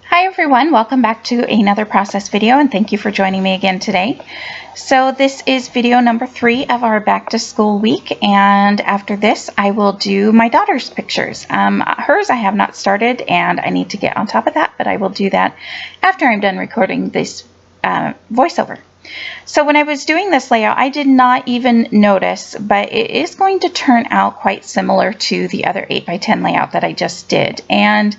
Hi everyone, welcome back to another process video and thank you for joining me again today. So this is video number 3 of our back to school week, and after this I will do my daughter's pictures. Hers I have not started and I need to get on top of that, but I will do that after I'm done recording this voiceover. So when I was doing this layout, I did not even notice, but it is going to turn out quite similar to the other 8x10 layout that I just did. And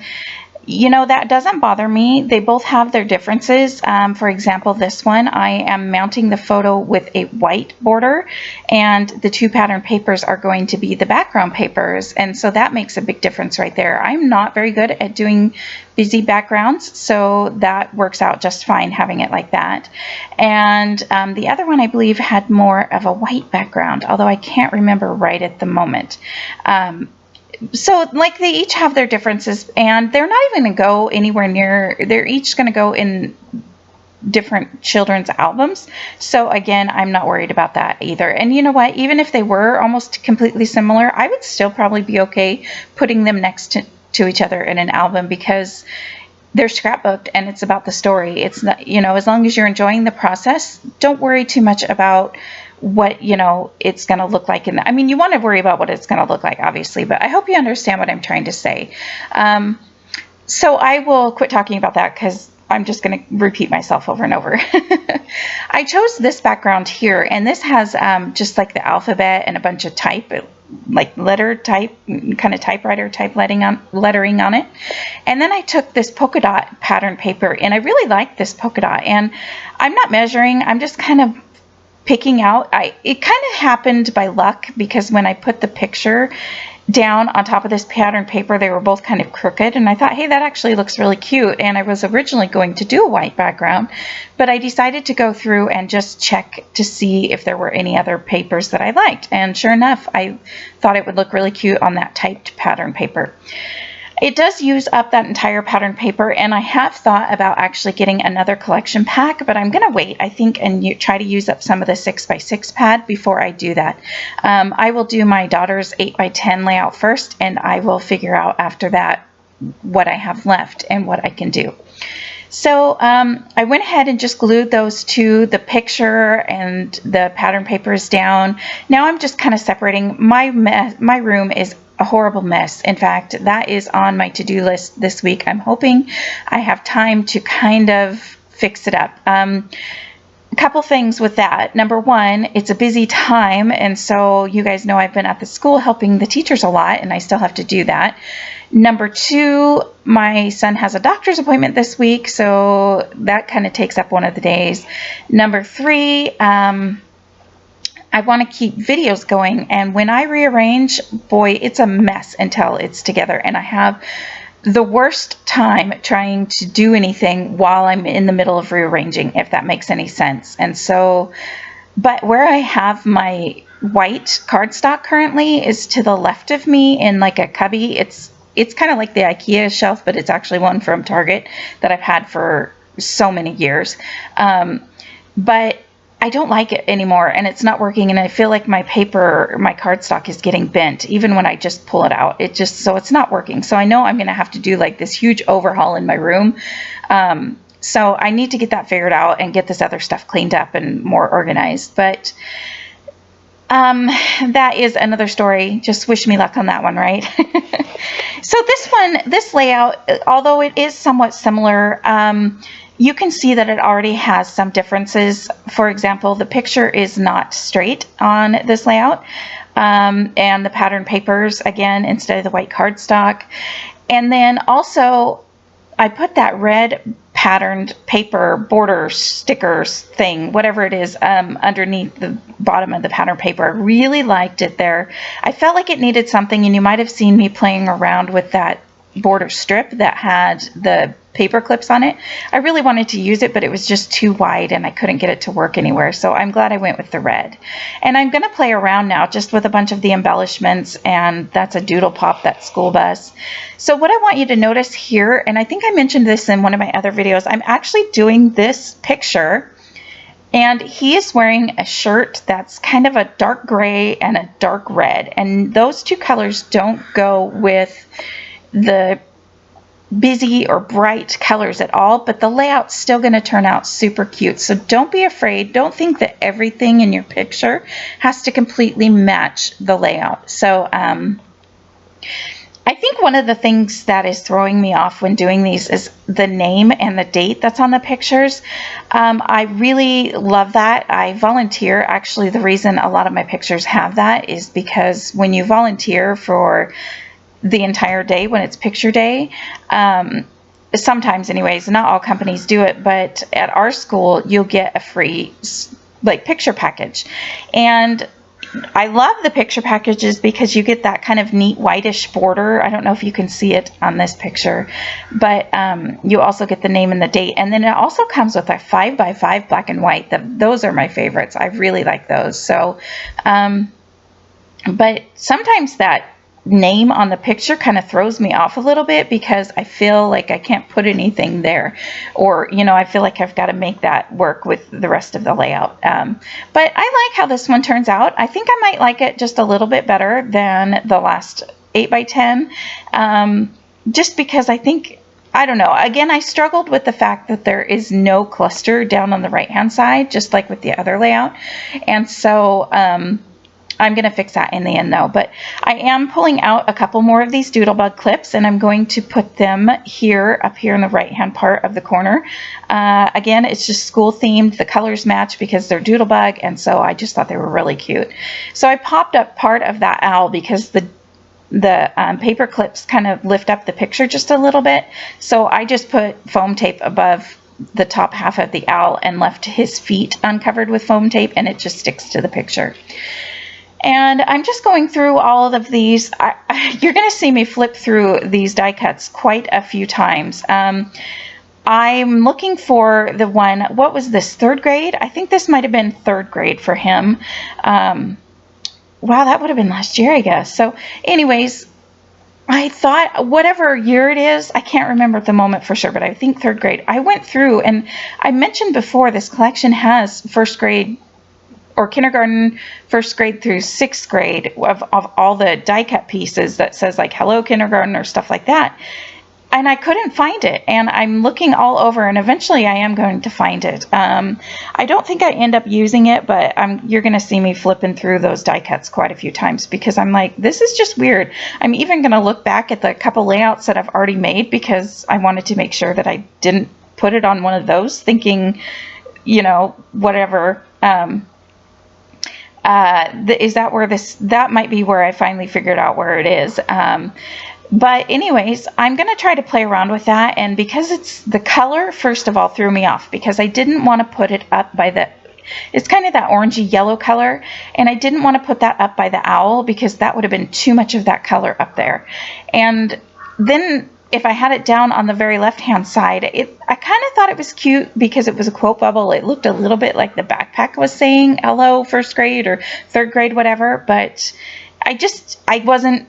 you know, that doesn't bother me. They both have their differences. For example, this one, I am mounting the photo with a white border, and the 2 pattern papers are going to be the background papers. And so that makes a big difference right there. I'm not very good at doing busy backgrounds, so that works out just fine having it like that. And the other one, I believe, had more of a white background, although I can't remember right at the moment. So like they each have their differences, and they're not even going to go anywhere near, they're each going to go in different children's albums. So again, I'm not worried about that either. And you know what, even if they were almost completely similar, I would still probably be okay putting them next to each other in an album, because they're scrapbooked and it's about the story. It's not, you know, as long as you're enjoying the process, don't worry too much about what, you know, it's going to look like. I mean, you want to worry about what it's going to look like, obviously, but I hope you understand what I'm trying to say. So I will quit talking about that because I'm just going to repeat myself over and over. I chose this background here, and this has just like the alphabet and a bunch of type, like letter type, kind of typewriter type lettering on it. And then I took this polka dot pattern paper, and I really like this polka dot, and I'm not measuring, I'm just kind of picking out. It kind of happened by luck, because when I put the picture down on top of this pattern paper, they were both kind of crooked, and I thought, hey, that actually looks really cute. And I was originally going to do a white background, but I decided to go through and just check to see if there were any other papers that I liked, and sure enough, I thought it would look really cute on that typed pattern paper. It does use up that entire pattern paper, and I have thought about actually getting another collection pack, but I'm going to wait, I think, and try to use up some of the 6x6 pad before I do that. I will do my daughter's 8x10 layout first, and I will figure out after that what I have left and what I can do. So I went ahead and just glued those to the picture and the pattern papers down. Now I'm just kind of separating. My room is a horrible mess. In fact, that is on my to-do list this week. I'm hoping I have time to kind of fix it up. A couple things with that. Number one, it's a busy time, and so you guys know I've been at the school helping the teachers a lot, and I still have to do that. Number two, my son has a doctor's appointment this week, so that kind of takes up one of the days. Number three, I want to keep videos going, and when I rearrange, boy, it's a mess until it's together, and I have the worst time trying to do anything while I'm in the middle of rearranging, if that makes any sense. And so, but where I have my white cardstock currently is to the left of me in like a cubby. It's kind of like the IKEA shelf, but it's actually one from Target that I've had for so many years. But I don't like it anymore, and it's not working, and I feel like my cardstock is getting bent even when I just pull it out. So it's not working. So I know I'm going to have to do like this huge overhaul in my room. So I need to get that figured out and get this other stuff cleaned up and more organized. But that is another story. Just wish me luck on that one, right? So this layout, although it is somewhat similar, you can see that it already has some differences. For example, the picture is not straight on this layout, and the pattern papers, again, instead of the white cardstock. And then also, I put that red patterned paper border stickers thing, whatever it is, underneath the bottom of the pattern paper. I really liked it there. I felt like it needed something, and you might have seen me playing around with that border strip that had the paper clips on it. I really wanted to use it, but it was just too wide and I couldn't get it to work anywhere. So I'm glad I went with the red. And I'm going to play around now just with a bunch of the embellishments, and that's a Doodle Pop, that school bus. So what I want you to notice here, and I think I mentioned this in one of my other videos, I'm actually doing this picture, and he is wearing a shirt that's kind of a dark gray and a dark red, and those two colors don't go with the busy or bright colors at all, but the layout's still going to turn out super cute. So don't be afraid. Don't think that everything in your picture has to completely match the layout. So I think one of the things that is throwing me off when doing these is the name and the date that's on the pictures. I really love that. I volunteer. Actually, the reason a lot of my pictures have that is because when you volunteer for the entire day, when it's picture day, sometimes anyways, not all companies do it, but at our school, you'll get a free like picture package. And I love the picture packages because you get that kind of neat whitish border. I don't know if you can see it on this picture, but you also get the name and the date. And then it also comes with a 5x5 black and white. Those are my favorites. I really like those. So, but sometimes that name on the picture kind of throws me off a little bit because I feel like I can't put anything there, or I feel like I've got to make that work with the rest of the layout. But I like how this one turns out. I think I might like it just a little bit better than the last 8x10, just because I think, I don't know, again, I struggled with the fact that there is no cluster down on the right hand side, just like with the other layout. And so I'm going to fix that in the end though, but I am pulling out a couple more of these Doodlebug clips, and I'm going to put them here, up here in the right hand part of the corner. Again, it's just school themed. The colors match because they're Doodlebug, and so I just thought they were really cute. So I popped up part of that owl because the paper clips kind of lift up the picture just a little bit. So I just put foam tape above the top half of the owl and left his feet uncovered with foam tape, and it just sticks to the picture. And I'm just going through all of these. You're going to see me flip through these die cuts quite a few times. I'm looking for the one, what was this, 3rd grade? I think this might have been 3rd grade for him. Wow, that would have been last year, I guess. So anyways, I thought whatever year it is, I can't remember at the moment for sure, but I think 3rd grade. I went through, and I mentioned before, this collection has 1st grade or kindergarten, 1st grade through 6th grade of all the die cut pieces that says like hello kindergarten or stuff like that. And I couldn't find it, and I'm looking all over, and eventually I am going to find it. I don't think I end up using it, but you're going to see me flipping through those die cuts quite a few times because I'm like, this is just weird. I'm even going to look back at the couple layouts that I've already made because I wanted to make sure that I didn't put it on one of those thinking, whatever. Is that where that might be where I finally figured out where it is. But anyways, I'm going to try to play around with that. And because it's the color, first of all, threw me off because I didn't want to put it up by it's kind of that orangey yellow color. And I didn't want to put that up by the owl because that would have been too much of that color up there. And then if I had it down on the very left-hand side, I kind of thought it was cute because it was a quote bubble. It looked a little bit like the backpack was saying hello 1st grade or 3rd grade, whatever. But I didn't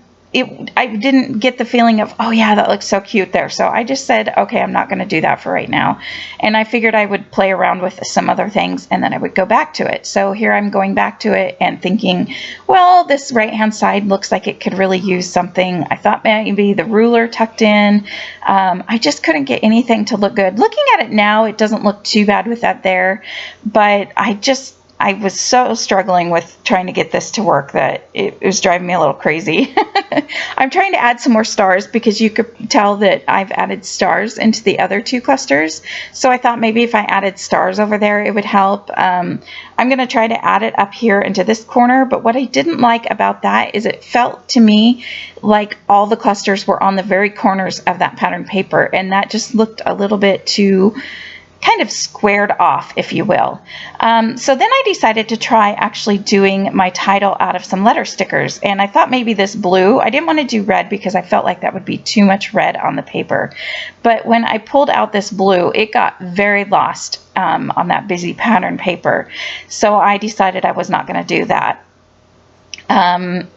get the feeling of, oh yeah, that looks so cute there. So I just said, okay, I'm not going to do that for right now. And I figured I would play around with some other things and then I would go back to it. So here I'm going back to it and thinking, well, this right-hand side looks like it could really use something. I thought maybe the ruler tucked in. I just couldn't get anything to look good. Looking at it now, it doesn't look too bad with that there, but I was so struggling with trying to get this to work that it was driving me a little crazy. I'm trying to add some more stars because you could tell that I've added stars into the other 2 clusters. So I thought maybe if I added stars over there, it would help. I'm going to try to add it up here into this corner. But what I didn't like about that is it felt to me like all the clusters were on the very corners of that pattern paper. And that just looked a little bit too kind of squared off, if you will. So then I decided to try actually doing my title out of some letter stickers. And I thought maybe this blue, I didn't want to do red because I felt like that would be too much red on the paper. But when I pulled out this blue, it got very lost on that busy pattern paper. So I decided I was not going to do that.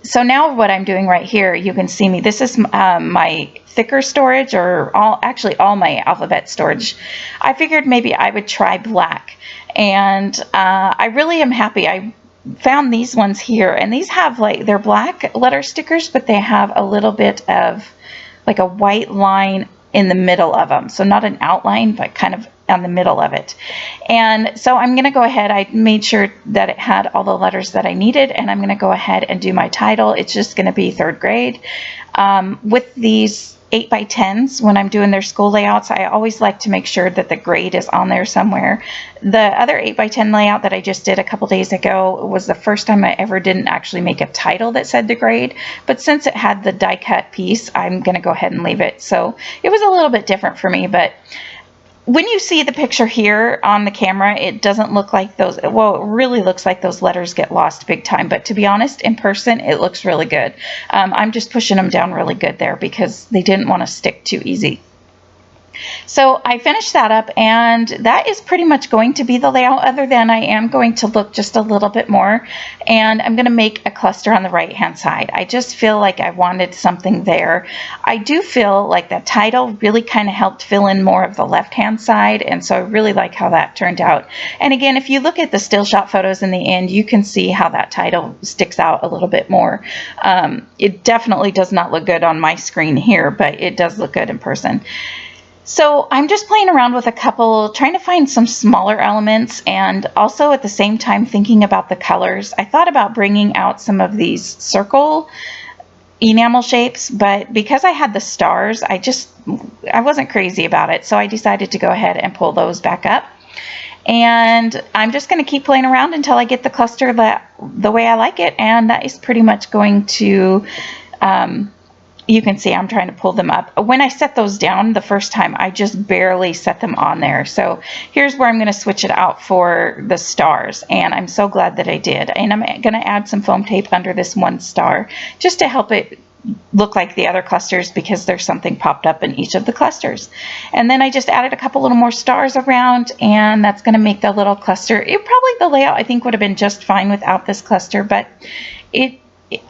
So now what I'm doing right here, you can see me, this is my thicker storage, or all my alphabet storage. I figured maybe I would try black, and I really am happy. I found these ones here, and these have they're black letter stickers, but they have a little bit of like a white line in the middle of them. So not an outline, but kind of on the middle of it. And so I'm going to go ahead. I made sure that it had all the letters that I needed, and I'm going to go ahead and do my title. It's just going to be 3rd grade. With these 8x10s, when I'm doing their school layouts, I always like to make sure that the grade is on there somewhere. The other 8x10 layout that I just did a couple days ago was the first time I ever didn't actually make a title that said the grade, but since it had the die cut piece, I'm going to go ahead and leave it. So it was a little bit different for me, but when you see the picture here on the camera, it doesn't look like those, well, it really looks like those letters get lost big time, but to be honest, in person, it looks really good. I'm just pushing them down really good there because they didn't want to stick too easy. So I finished that up, and that is pretty much going to be the layout, other than I am going to look just a little bit more, and I'm going to make a cluster on the right hand side. I just feel like I wanted something there. I do feel like that title really kind of helped fill in more of the left hand side, and so I really like how that turned out. And again, if you look at the still shot photos in the end, you can see how that title sticks out a little bit more. It definitely does not look good on my screen here, but it does look good in person. So I'm just playing around with a couple, trying to find some smaller elements, and also at the same time thinking about the colors. I thought about bringing out some of these circle enamel shapes, but because I had the stars, I wasn't crazy about it. So I decided to go ahead and pull those back up. And I'm just going to keep playing around until I get the cluster the way I like it, and that is pretty much going to... you can see I'm trying to pull them up. When I set those down the first time, I just barely set them on there. So here's where I'm going to switch it out for the stars, and I'm so glad that I did. And I'm going to add some foam tape under this one star just to help it look like the other clusters, because there's something popped up in each of the clusters. And then I just added a couple little more stars around, and that's going to make the little cluster. The layout I think would have been just fine without this cluster, but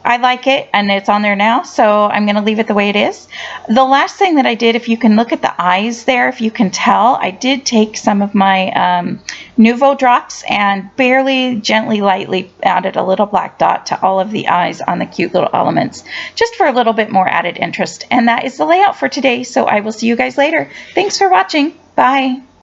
I like it, and it's on there now, so I'm going to leave it the way it is. The last thing that I did, if you can look at the eyes there, if you can tell, I did take some of my Nuvo drops and barely, gently, lightly added a little black dot to all of the eyes on the cute little elements, just for a little bit more added interest. And that is the layout for today, so I will see you guys later. Thanks for watching. Bye.